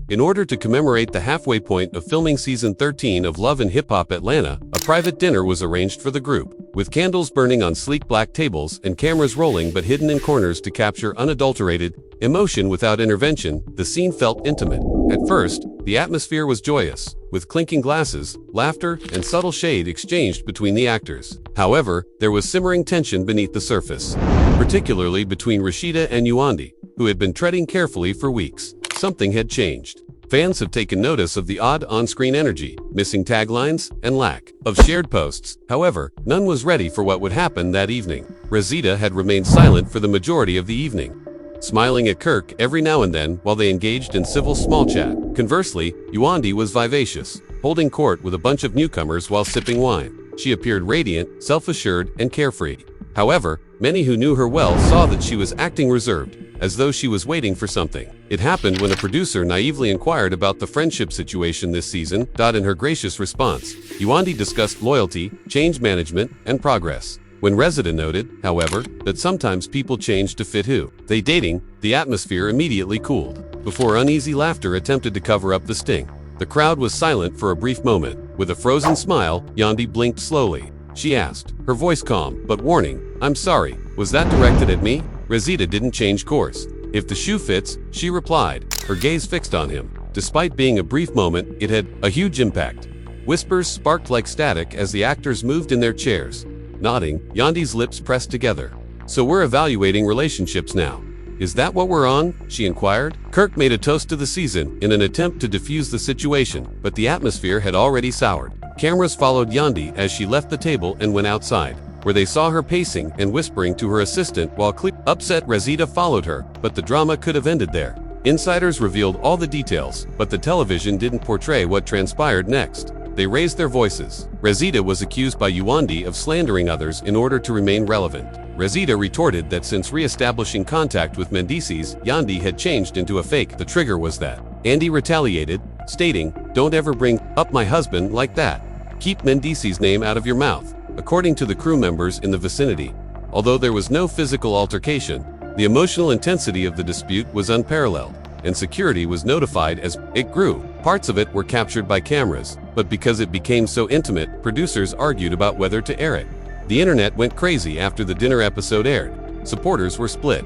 In order to commemorate the halfway point of filming season 13 of Love and Hip Hop Atlanta, a private dinner was arranged for the group, with candles burning on sleek black tables and cameras rolling but hidden in corners to capture unadulterated emotion without intervention. The scene felt intimate. At first, the atmosphere was joyous, with clinking glasses, laughter, and subtle shade exchanged between the actors. However, there was simmering tension beneath the surface, particularly between Rasheeda and Yandy, who had been treading carefully for weeks. Something had changed. Fans have taken notice of the odd on-screen energy, missing taglines, and lack of shared posts. However, none was ready for what would happen that evening. Rasheeda had remained silent for the majority of the evening, smiling at Kirk every now and then while they engaged in civil small chat. Conversely, Yandy was vivacious, holding court with a bunch of newcomers while sipping wine. She appeared radiant, self-assured, and carefree. However, many who knew her well saw that she was acting reserved, as though she was waiting for something. It happened when a producer naively inquired about the friendship situation this season. In her gracious response, Yandy discussed loyalty, change management, and progress. When Rasheeda noted, however, that sometimes people change to fit who they dating, the atmosphere immediately cooled, before uneasy laughter attempted to cover up the sting. The crowd was silent for a brief moment. With a frozen smile, Yandy blinked slowly. She asked, her voice calm but warning, "I'm sorry, was that directed at me?" Rasheeda didn't change course. "If the shoe fits," she replied, her gaze fixed on him. Despite being a brief moment, it had a huge impact. Whispers sparked like static as the actors moved in their chairs. Nodding, Yandy's lips pressed together. "So we're evaluating relationships now. Is that what we're on?" she inquired. Kirk made a toast to the season in an attempt to defuse the situation, but the atmosphere had already soured. Cameras followed Yandy as she left the table and went outside, where they saw her pacing and whispering to her assistant while upset. Rasheeda followed her, but the drama could have ended there. Insiders revealed all the details, but the television didn't portray what transpired next. They raised their voices. Rasheeda was accused by Yandy of slandering others in order to remain relevant. Rasheeda retorted that since re-establishing contact with Mendeecees, Yandy had changed into a fake. The trigger was that Yandy retaliated, stating, "Don't ever bring up my husband like that. Keep Mendeecees' name out of your mouth." According to the crew members in the vicinity, although there was no physical altercation, the emotional intensity of the dispute was unparalleled, and security was notified as it grew. Parts of it were captured by cameras, but because it became so intimate, producers argued about whether to air it. The internet went crazy after the dinner episode aired. Supporters were split.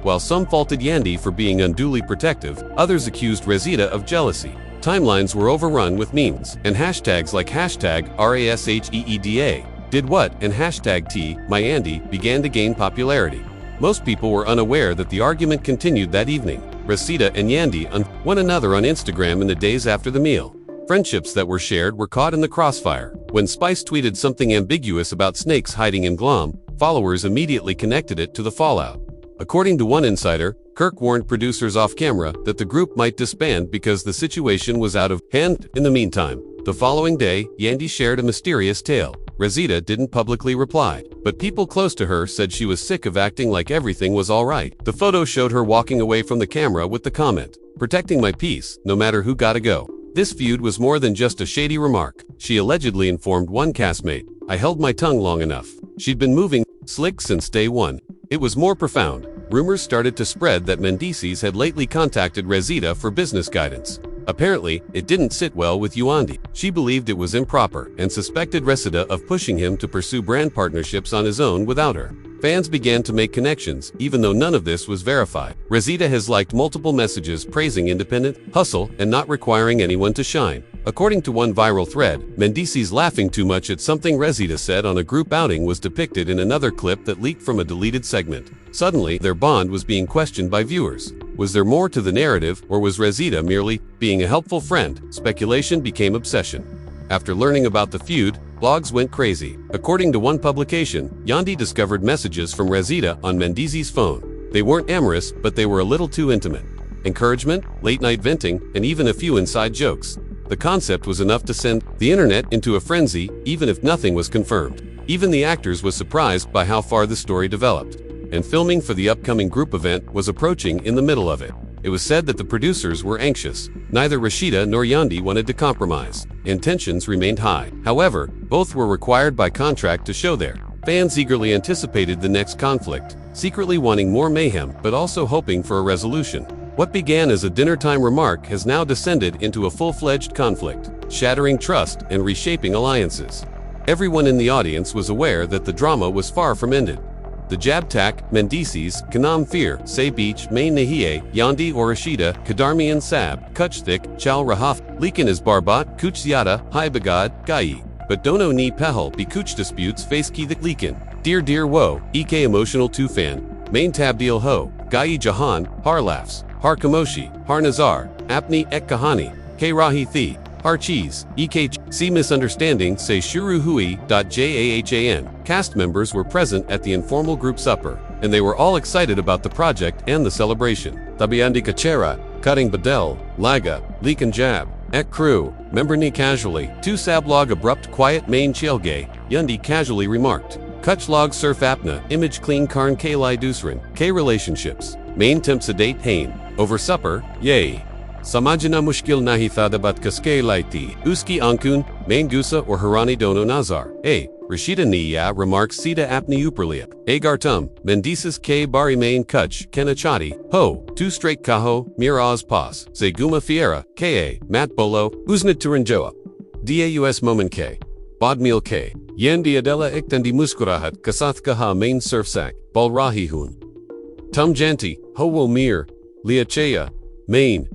While some faulted Yandy for being unduly protective, others accused Rasheeda of jealousy. Timelines were overrun with memes, and hashtags like #RASHEEDA, did what, and #TMyYandy began to gain popularity. Most people were unaware that the argument continued that evening. Rasheeda and Yandy on one another on Instagram in the days after the meal. Friendships that were shared were caught in the crossfire. When Spice tweeted something ambiguous about snakes hiding in Glom, followers immediately connected it to the fallout. According to one insider, Kirk warned producers off camera that the group might disband because the situation was out of hand. In the meantime, the following day, Yandy shared a mysterious tale. Rasheeda didn't publicly reply, but people close to her said she was sick of acting like everything was all right. The photo showed her walking away from the camera with the comment, "Protecting my peace, no matter who gotta go." This feud was more than just a shady remark. She allegedly informed one castmate, "I held my tongue long enough." She'd been moving slick since day one. It was more profound. Rumors started to spread that Mendeecees had lately contacted Rasheeda for business guidance. Apparently, it didn't sit well with Yandy. She believed it was improper and suspected Rasheeda of pushing him to pursue brand partnerships on his own without her. Fans began to make connections, even though none of this was verified. Rasheeda has liked multiple messages praising independent hustle and not requiring anyone to shine. According to one viral thread, Mendeecees laughing too much at something Rasheeda said on a group outing was depicted in another clip that leaked from a deleted segment. Suddenly, their bond was being questioned by viewers. Was there more to the narrative, or was Rasheeda merely being a helpful friend? Speculation became obsession. After learning about the feud, blogs went crazy. According to one publication, Yandy discovered messages from Rasheeda on Mendeecees' phone. They weren't amorous, but they were a little too intimate. Encouragement, late-night venting, and even a few inside jokes. The concept was enough to send the internet into a frenzy, even if nothing was confirmed. Even the actors was surprised by how far the story developed, and filming for the upcoming group event was approaching in the middle of it. It was said that the producers were anxious. Neither Rasheeda nor Yandy wanted to compromise, and tensions remained high. However, both were required by contract to show there. Fans eagerly anticipated the next conflict, secretly wanting more mayhem but also hoping for a resolution. What began as a dinner-time remark has now descended into a full-fledged conflict, shattering trust and reshaping alliances. Everyone in the audience was aware that the drama was far from ended. The Jabtak, Mendeecees, Kanam Fear, Say Beach, Main Nahie, Yandy or Rasheeda, Kadarmian Sab, Kuchthik, Chal Rahaf, Leakin is Barbat, Kuchziada, Hai Bagad, Gai. But dono ni pehel be Kuch disputes face ki the Leakin. Dear Wo, Ek emotional tu fan, Main Tabdil Ho, Gai Jahan, Har laughs, Har Kamoshi, Har Nazar, Apni Ek Kahani, K Rahi Thi. Har cheese, see misunderstanding, say shuru hui.jahan. Cast members were present at the informal group supper, and they were all excited about the project and the celebration. Tabiandi kachera, cutting badel, laga, leakin jab, ek crew, member ni casually, tu sablog abrupt quiet main chielgay, Yandy casually remarked. Kuchlog surf apna, image clean karn k li dusrin, k relationships, main temp sedate hain, over supper, yay. Samajana mushkil nahi thadabat kaske laiti, uski ankun, main gusa or harani dono nazar. A. Rasheeda niya remarks sida apni uperliap. Agartum, Mendeecees k bari main kuch, kenachati, ho, tu straight kaho, miraz pas, zeguma fiera, ka, mat bolo, uznit turanjoa. Daus moment k. Bodmeal k. Yandy adela iktandi muskurahat, kasathkaha main surfsak, balrahi hun. Tum janti, ho wo mir, liachaya, main.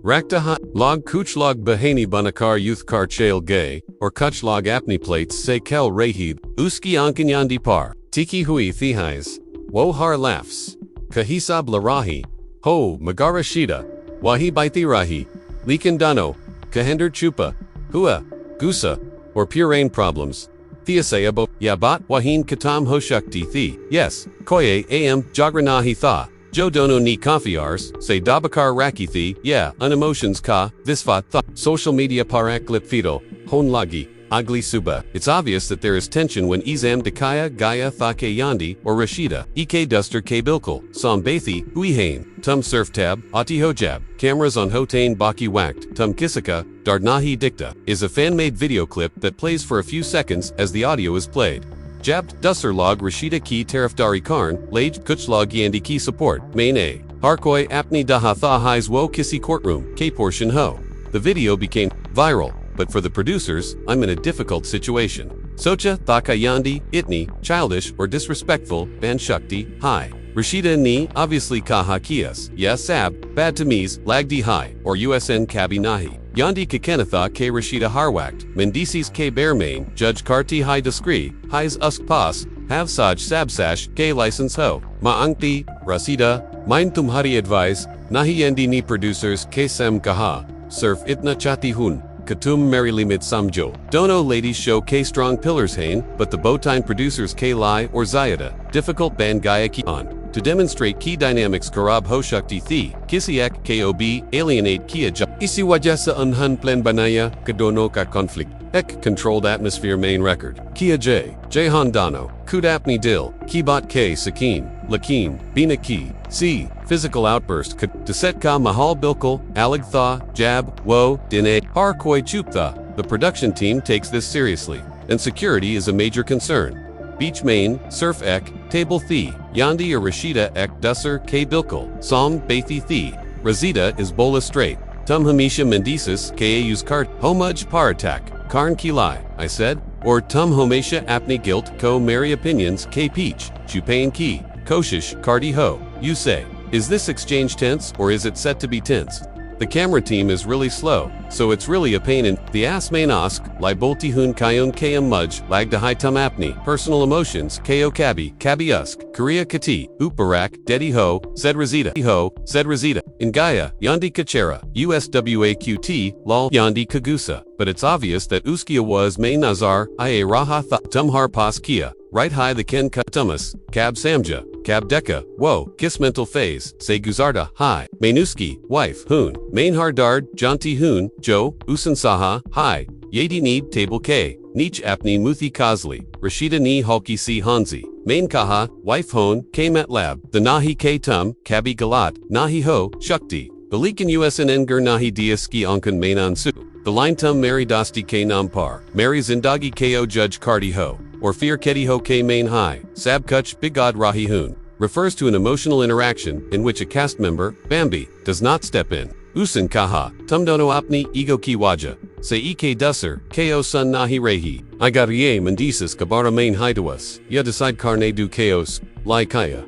Raktaha, log kuchlog bahani banakar youth kar chail gay, or kuchlog apni plates say kel rahib, uski ankan yandi par, tiki hui thihais, wo har laughs, kahisab larahi, ho, magarashida, wahi baithirahi, leakin dano, kahender chupa, hua, gusa, or purane problems. Theasayabo, yabat wahin katam hoshakti thi, yes, koye am jagranahi tha. Jo dono ni kafiars, say dabakar rakithi, yeah, unemotions ka, visvat tha, social media parak lip fido, hon lagi, agli suba. It's obvious that there is tension when Izam Dakaya, Gaya, Thake Yandy, or Rasheeda, Ek Duster K Bilkul, Sam Bathi, Huihain, Tum Surf Tab, Ati Hojab, cameras on Hotain Baki Whacked, Tum Kisaka, Dardnahi Dikta, is a fan-made video clip that plays for a few seconds as the audio is played. Jabt Dusser log Rasheeda ki Tarifdari Karn, Lage Kuchlog Yandy ki support, main A. Harkoi apni daha tha highs wo kissy courtroom, K portion ho. The video became viral, but for the producers, I'm in a difficult situation. Socha, Thaka Yandy, Itni, childish or disrespectful, Ban Shakti, hi. Rasheeda ni, obviously kaha kias, yes sab, bad tamiz, lagdi hi, or USN kabi nahi. Yandy kakenatha k Rasheeda harwakt, Mendeecees k bearmain, Judge Karti high discree, highs usk pas, have saj sabsash, k license ho. Maangti, Rasheeda, mind tumhari advise, nahi Yandy ni producers k sem kaha, surf itna chati hun. Katum Merilimit Samjo. Dono ladies show K strong pillars hain, but the Bowtime producers K Lai or Zayada, difficult ban Gaya ki on. To demonstrate key dynamics Karab Hoshakti Thi, Kisiak KOB, alienate Kia Ja. Isi wajasa unhan plan banaya, kadono ka conflict. Ek controlled atmosphere main record. Kia J. Jahan Dano, Kudapni Dil, Kibat K Sakin, Lakin, Bina Ki, C. Physical outburst Deset Ka Mahal Bilkul, Alig Tha, Jab, Wo, Dine, Har Koi Chuptha. The production team takes this seriously, and security is a major concern. Beach Main, Surf Ek, Table Thi, Yandy or Rasheeda Ek Dusser K Bilkul, Som Bathi Thi, Rasheeda is Bola Straight, Tum Hamisha Mendeecees Kaus Kart, Homaj Paratak, Karn Kilai, I said, or Tum Homesha Apni Gilt Ko Mary Opinions K Peach, Chupain Ki, Koshish Kardi Ho, you say. Is this exchange tense or is it set to be tense? The camera team is really slow, so it's really a pain in the ass main ask, libolti hun kayon km mudge, lagdahai tum apni, personal emotions, ko kabi usk, korea kati, uparak, dedi ho, said Rasheeda, in Gaya, Yandy kachera, uswaqt, lol Yandy kagusa, but it's obvious that uskia was main nazar, ia raha tha, tumhar pas kia, right high the ken katumas, kab samja, Kab Deka, Wo, Kiss Mental Phase, Say Guzarda, Hi, Mainuski, Wife, Hoon, Mainhar Dard, Janti Hoon, Jo, Usan Saha, Hi, Yadi Need, Table K, Nich Apni Muthi Kazli, Rasheeda Ni Halki Si Hanzi, Main Kaha, Wife Hon, K Met Lab, The Nahi K Tum, Kabi Galat, Nahi Ho, Shakti, Balikan USN Nger Nahi Diaski Ankan Mainan Su, The Line Tum Mary Dosti K Nampar, Mary Zindagi Ko Judge Kardi Ho, or Fear Kedi Ho K Main High, Sab Kuch Big God Rahi Hoon. refers to an emotional interaction in which a cast member, Bambi, does not step in. Usan kaha, tumdono apni ego ki waja, se ike dusser, ko sun nahi rehi. Igariye Mendeecees kabara main hiduas, ya decide carne du chaos, lai kaya.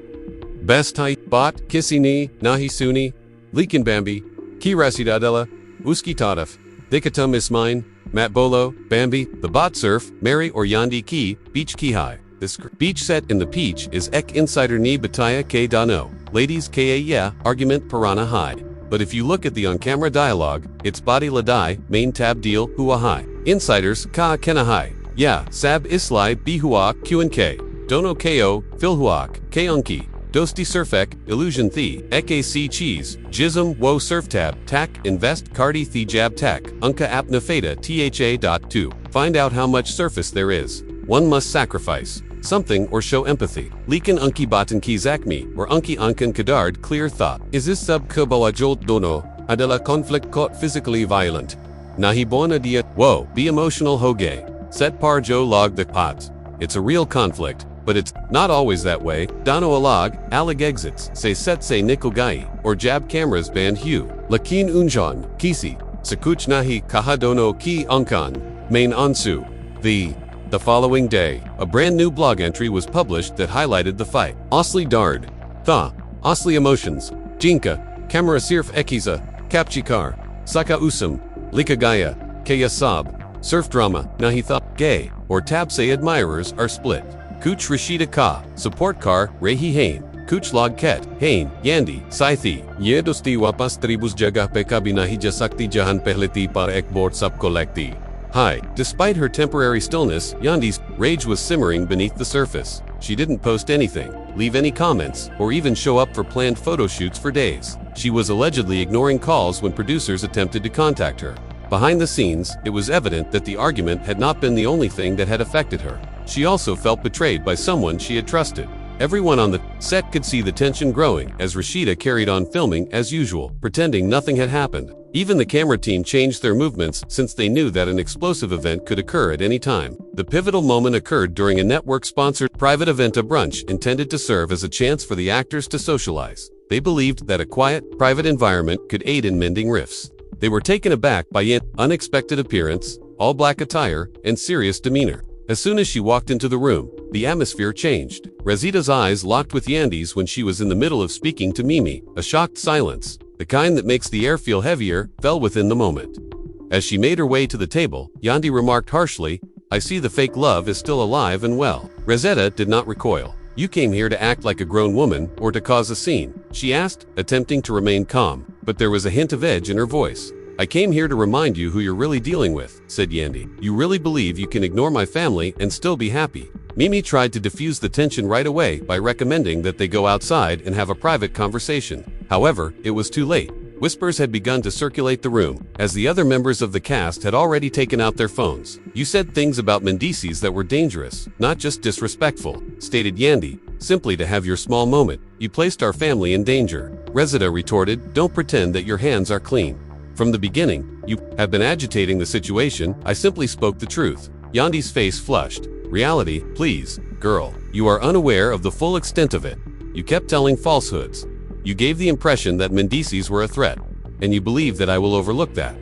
Best height, bot, kisi ni, nahi suni, leakin Bambi, ki rasidadella, uski tadaf, dikatum is mine, Matt Bolo, Bambi, the bot surf, Mary or Yandy ki, beach ki high. This beach set in the peach is ek insider ni bataya ke dano, ladies ka yeah, argument piranha high. But if you look at the on-camera dialogue, it's body ladai, main tab deal, hua high. Insiders, ka kena high. Yeah, sab islai, bihua, qnk. Dono ko, filhuak, keonki. Dosti surfek, illusion thi, ek cheese, jism, wo surf tab, tac, invest, cardi thi jab tac, unka ap nafeta tha.2. Find out how much surface there is. One must sacrifice something or show empathy. Leakin unki batan ki zakmi, or unki ankan kadard clear thought. Is this sub jolt dono, adela conflict caught physically violent. Nahi bona dia, whoa, be emotional hoge. Set par jo log the pots. It's a real conflict, but it's not always that way. Dano alag, alag exits, say set say nikogai, or jab cameras band hue. Lakin unjan, kisi, sakuch nahi kahadono ki ankan, main ansu. The following day, a brand new blog entry was published that highlighted the fight. Osli Dard. Tha. Osli Emotions. Jinka. Kamera Sirf Ekiza. Kapchikar. Saka Usum. Likagaya. Kaya Sab. Surf Drama. Nahitha. Gay. Or tab say admirers are split. Kuch Rasheeda Ka. Support Car. Rehi Hain. Kuch Log Ket. Hain. Yandy. Saithi. Ye dosti wapas tribus jagah pe kabinahi jasakti jahan pehleti par ek bort sab kolekti. Hi. Despite her temporary stillness, Yandy's rage was simmering beneath the surface. She didn't post anything, leave any comments, or even show up for planned photo shoots for days. She was allegedly ignoring calls when producers attempted to contact her. Behind the scenes, it was evident that the argument had not been the only thing that had affected her. She also felt betrayed by someone she had trusted. Everyone on the set could see the tension growing as Rasheeda carried on filming as usual, pretending nothing had happened. Even the camera team changed their movements since they knew that an explosive event could occur at any time. The pivotal moment occurred during a network-sponsored private event, a brunch intended to serve as a chance for the actors to socialize. They believed that a quiet, private environment could aid in mending rifts. They were taken aback by Yandy's unexpected appearance, all-black attire, and serious demeanor. As soon as she walked into the room, the atmosphere changed. Rasheeda's eyes locked with Yandy's when she was in the middle of speaking to Mimi. A shocked silence, the kind that makes the air feel heavier, fell within the moment. As she made her way to the table, Yandy remarked harshly, "I see the fake love is still alive and well." Rasheeda did not recoil. "You came here to act like a grown woman or to cause a scene?" she asked, attempting to remain calm, but there was a hint of edge in her voice. "I came here to remind you who you're really dealing with," said Yandy. "You really believe you can ignore my family and still be happy?" Mimi tried to diffuse the tension right away by recommending that they go outside and have a private conversation. However, it was too late. Whispers had begun to circulate the room, as the other members of the cast had already taken out their phones. "You said things about Mendeecees that were dangerous, not just disrespectful," stated Yandy, "simply to have your small moment. You placed our family in danger." Rasheeda retorted, "Don't pretend that your hands are clean. From the beginning, you have been agitating the situation. I simply spoke the truth." Yandy's face flushed. "Reality, please, girl. You are unaware of the full extent of it. You kept telling falsehoods. You gave the impression that Mendeecees were a threat, and you believe that I will overlook that."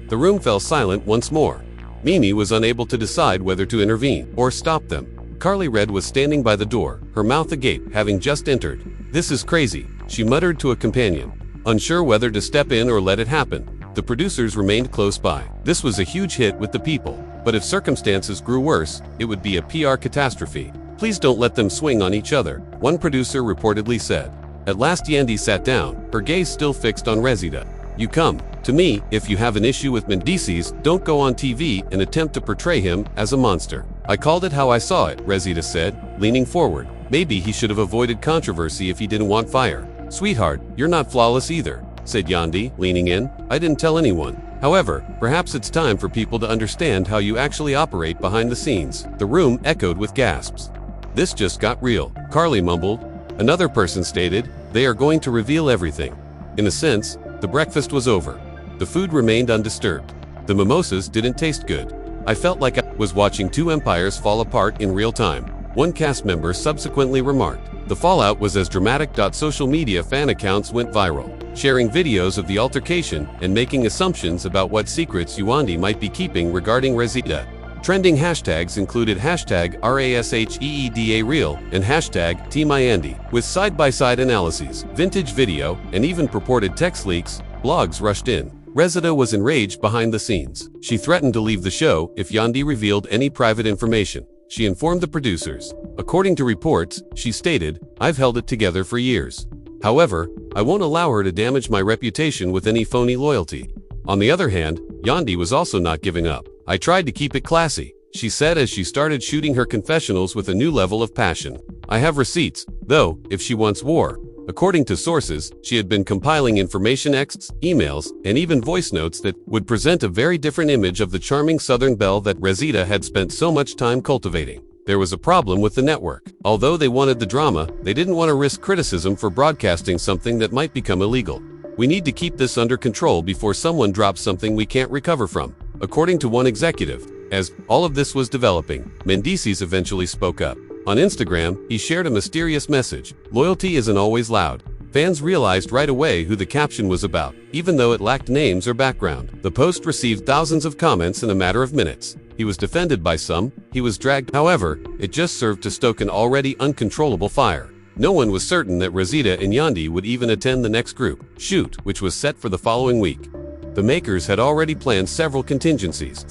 The room fell silent once more. Mimi was unable to decide whether to intervene or stop them. Carly Red was standing by the door, her mouth agape, having just entered. "This is crazy," she muttered to a companion, unsure whether to step in or let it happen. The producers remained close by. This was a huge hit with the people, but if circumstances grew worse, it would be a PR catastrophe. "Please don't let them swing on each other," one producer reportedly said. At last Yandy sat down, her gaze still fixed on Rasheeda. "You come to me if you have an issue with Mendeecees. Don't go on TV and attempt to portray him as a monster." "I called it how I saw it," Rasheeda said, leaning forward. "Maybe he should have avoided controversy if he didn't want fire." "Sweetheart, you're not flawless either," said Yandy, leaning in. "I didn't tell anyone. However, perhaps it's time for people to understand how you actually operate behind the scenes." The room echoed with gasps. "This just got real," Carly mumbled. Another person stated, "They are going to reveal everything." In a sense, the breakfast was over. The food remained undisturbed. The mimosas didn't taste good. "I felt like I was watching two empires fall apart in real time," one cast member subsequently remarked. The fallout was as dramatic. Social media fan accounts went viral, sharing videos of the altercation and making assumptions about what secrets Yandy might be keeping regarding Rasheeda. Trending hashtags included hashtag #RASHEEDA Real and hashtag #TeamYandy, with side-by-side analyses, vintage video, and even purported text leaks. Blogs rushed in. Rasheeda was enraged behind the scenes. She threatened to leave the show if Yandy revealed any private information. She informed the producers. According to reports, she stated, "I've held it together for years. However, I won't allow her to damage my reputation with any phony loyalty." On the other hand, Yandy was also not giving up. "I tried to keep it classy," she said as she started shooting her confessionals with a new level of passion. "I have receipts, though, if she wants war." According to sources, she had been compiling information texts, emails, and even voice notes that would present a very different image of the charming Southern belle that Rasheeda had spent so much time cultivating. There was a problem with the network. Although they wanted the drama, they didn't want to risk criticism for broadcasting something that might become illegal. "We need to keep this under control before someone drops something we can't recover from," according to one executive. As all of this was developing, Mendeecees eventually spoke up. On Instagram, he shared a mysterious message: "Loyalty isn't always loud." Fans realized right away who the caption was about, even though it lacked names or background. The post received thousands of comments in a matter of minutes. He was defended by some, he was dragged. However, it just served to stoke an already uncontrollable fire. No one was certain that Rasheeda and Yandy would even attend the next group shoot, which was set for the following week. The makers had already planned several contingencies.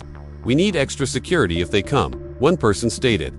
"We need extra security if they come," one person stated.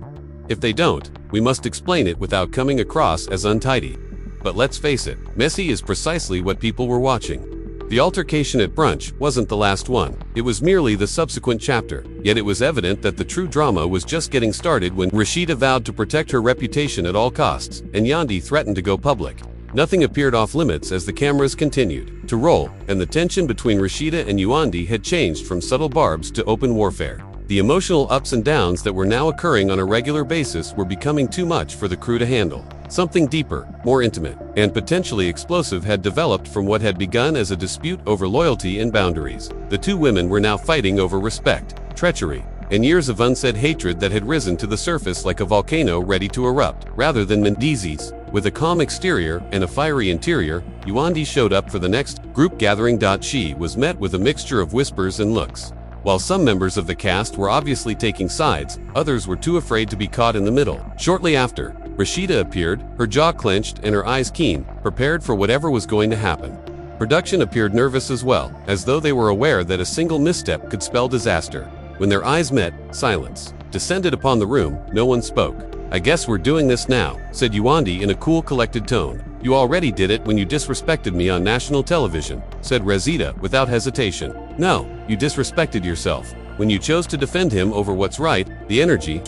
"If they don't, we must explain it without coming across as untidy." But let's face it, messy is precisely what people were watching. The altercation at brunch wasn't the last one. It was merely the subsequent chapter. Yet it was evident that the true drama was just getting started when Rasheeda vowed to protect her reputation at all costs, and Yandy threatened to go public. Nothing appeared off limits as the cameras continued to roll, and the tension between Rasheeda and Yandy had changed from subtle barbs to open warfare. The emotional ups and downs that were now occurring on a regular basis were becoming too much for the crew to handle. Something deeper, more intimate, and potentially explosive had developed from what had begun as a dispute over loyalty and boundaries. The two women were now fighting over respect, treachery, and years of unsaid hatred that had risen to the surface like a volcano ready to erupt. Rather than Mendeecees, with a calm exterior and a fiery interior, Yandy showed up for the next group gathering. She was met with a mixture of whispers and looks. While some members of the cast were obviously taking sides, others were too afraid to be caught in the middle. Shortly after, Rasheeda appeared, her jaw clenched and her eyes keen, prepared for whatever was going to happen. Production appeared nervous as well, as though they were aware that a single misstep could spell disaster. When their eyes met, silence descended upon the room. No one spoke. "I guess we're doing this now," said Yandy in a cool, collected tone. "You already did it when you disrespected me on national television," said Rasheeda without hesitation. "No, you disrespected yourself when you chose to defend him over what's right, the energy.